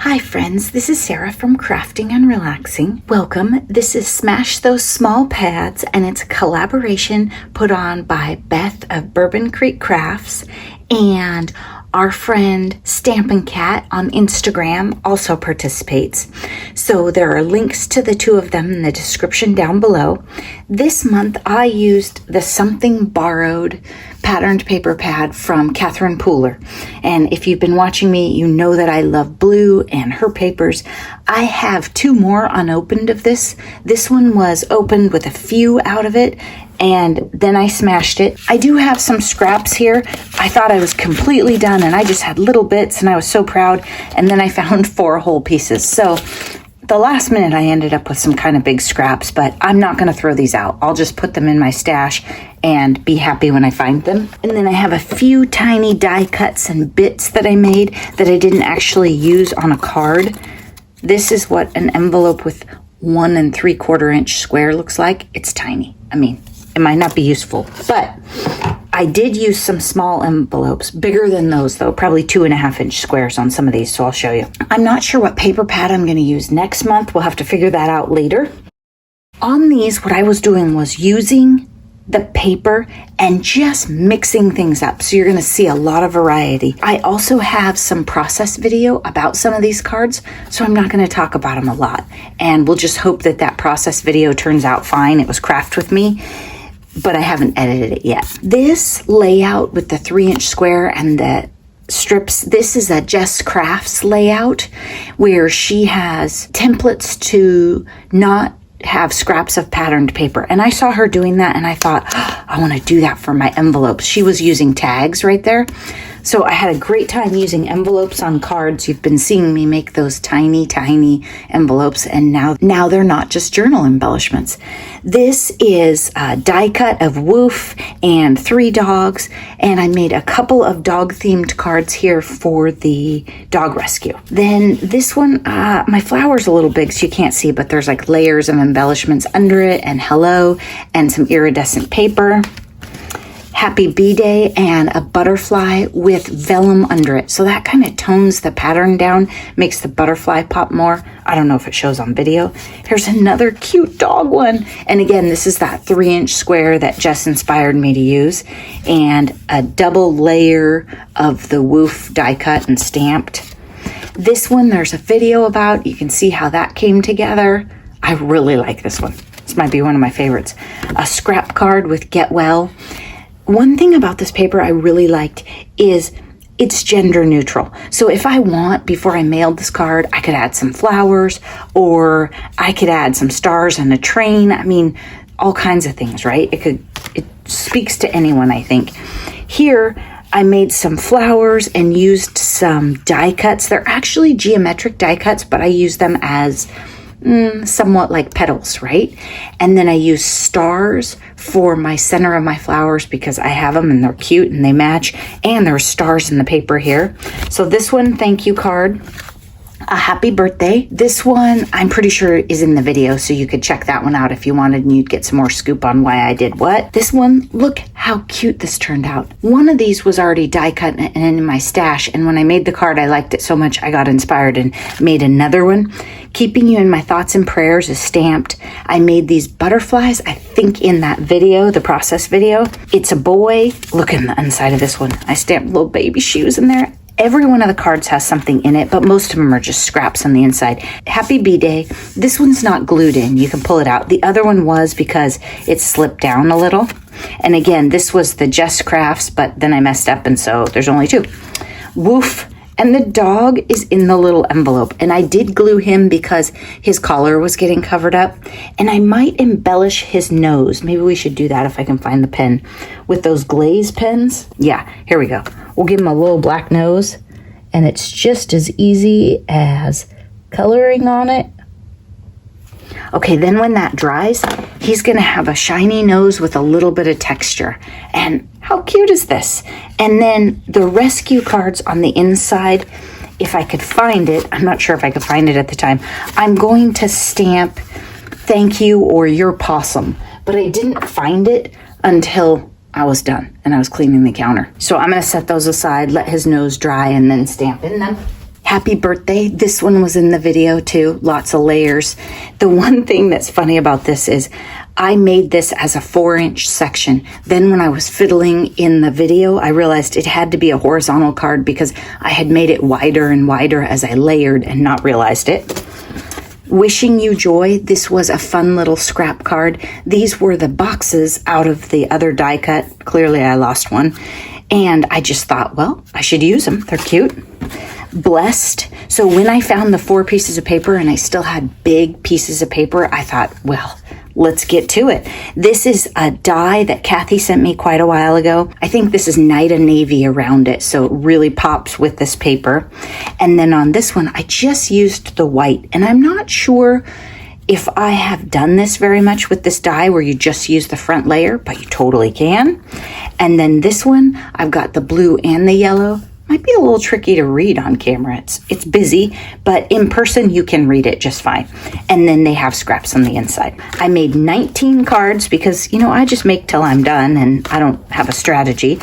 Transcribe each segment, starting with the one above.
Hi friends, this is Sarah from Crafting and Relaxing. Welcome. This is Smash Those Small Pads, and it's a collaboration put on by Beth of Bourbon Creek Crafts, and our friend Stampin' Cat on Instagram also participates. So there are links to the two of them in the description down below. This month I used the Something Borrowed patterned paper pad from Catherine Pooler. And if you've been watching me, you know that I love blue and her papers. I have two more unopened of this. This one was opened with a few out of it, and then I smashed it. I do have some scraps here. I thought I was completely done, and I just had little bits, and I was so proud. And then I found 4 whole pieces. So the last minute I ended up with some kind of big scraps, but I'm not going to throw these out. I'll just put them in my stash and be happy when I find them. And then I have a few tiny die cuts and bits that I made that I didn't actually use on a card. This is what an envelope with 1 3/4 inch square looks like. It's tiny. I mean, it might not be useful, but I did use some small envelopes, bigger than those though, probably 2.5 inch squares on some of these, so I'll show you. I'm not sure what paper pad I'm going to use next month. We'll have to figure that out later. On these, what I was doing was using the paper and just mixing things up, so you're going to see a lot of variety. I also have some process video about some of these cards, so I'm not going to talk about them a lot, and we'll just hope that that process video turns out fine. It was craft with me, but I haven't edited it yet. This layout with the 3-inch square and the strips, this is a Jess Crafts layout where she has templates to not have scraps of patterned paper. And I saw her doing that and I thought, oh, I want to do that for my envelopes. She was using tags right there. So I had a great time using envelopes on cards. You've been seeing me make those tiny, tiny envelopes, and now they're not just journal embellishments. This is a die cut of Woof and 3 dogs, and I made a couple of dog-themed cards here for the dog rescue. Then this one, my flower's a little big so you can't see, but there's like layers of embellishments under it, and hello, and some iridescent paper. Happy B-Day, and a butterfly with vellum under it. So that kind of tones the pattern down, makes the butterfly pop more. I don't know if it shows on video. Here's another cute dog one. And again, this is that 3-inch square that Jess inspired me to use. And a double layer of the Woof die cut and stamped. This one, there's a video about. You can see how that came together. I really like this one. This might be one of my favorites. A scrap card with Get Well. One thing about this paper I really liked is it's gender neutral. So if I want, before I mailed this card, I could add some flowers, or I could add some stars and a train. I mean, all kinds of things, right? It speaks to anyone, I think. Here, I made some flowers and used some die cuts. They're actually geometric die cuts, but I use them as somewhat like petals, right? And then I use stars for my center of my flowers because I have them and they're cute and they match, and there are stars in the paper here. So this one, thank you card, a happy birthday. This one I'm pretty sure is in the video, so you could check that one out if you wanted, and you'd get some more scoop on why I did what. This one, look how cute this turned out. One of these was already die cut and in my stash, and when I made the card I liked it so much I got inspired and made another one. Keeping You in My Thoughts and Prayers is stamped. I made these butterflies, I think in that video, the process video. It's a boy. Look in the inside of this one. I stamped little baby shoes in there. Every one of the cards has something in it, but most of them are just scraps on the inside. Happy B-Day. This one's not glued in. You can pull it out. The other one was because it slipped down a little. And again, this was the Jess Crafts, but then I messed up, and so there's only 2. Woof. And the dog is in the little envelope. And I did glue him because his collar was getting covered up. And I might embellish his nose. Maybe we should do that if I can find the pen. With those glaze pens. Yeah, here we go. We'll give him a little black nose. And it's just as easy as coloring on it. Okay, then when that dries, he's going to have a shiny nose with a little bit of texture. And how cute is this? And then the rescue cards on the inside, if I could find it, I'm not sure if I could find it at the time, I'm going to stamp thank you or your possum. But I didn't find it until I was done and I was cleaning the counter. So I'm going to set those aside, let his nose dry, and then stamp in them. Happy birthday. This one was in the video too. Lots of layers. The one thing that's funny about this is I made this as a 4-inch section. Then when I was fiddling in the video, I realized it had to be a horizontal card because I had made it wider and wider as I layered and not realized it. Wishing you joy. This was a fun little scrap card. These were the boxes out of the other die cut. Clearly I lost one. And I just thought, well, I should use them. They're cute. Blessed. So when I found the 4 pieces of paper and I still had big pieces of paper, I thought, well, let's get to it. This is a die that Kathy sent me quite a while ago. I think this is Night of Navy around it, so it really pops with this paper. And then on this one, I just used the white, and I'm not sure if I have done this very much with this die where you just use the front layer, but you totally can. And then this one, I've got the blue and the yellow. Might be a little tricky to read on camera. It's busy, but in person you can read it just fine. And then they have scraps on the inside. I made 19 cards because, I just make till I'm done and I don't have a strategy.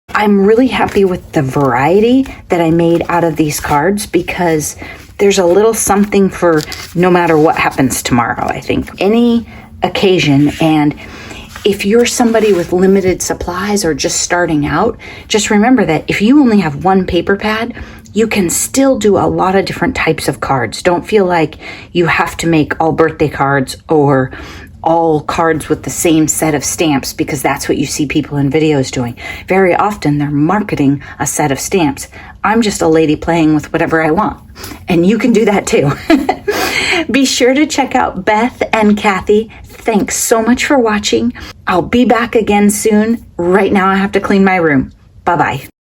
I'm really happy with the variety that I made out of these cards because there's a little something for no matter what happens tomorrow, I think. Any occasion, and if you're somebody with limited supplies or just starting out, just remember that if you only have one paper pad, you can still do a lot of different types of cards. Don't feel like you have to make all birthday cards or all cards with the same set of stamps because that's what you see people in videos doing. Very often they're marketing a set of stamps. I'm just a lady playing with whatever I want, and you can do that too. Be sure to check out Beth and Kathy. Thanks so much for watching. I'll be back again soon. Right now I have to clean my room. Bye-bye.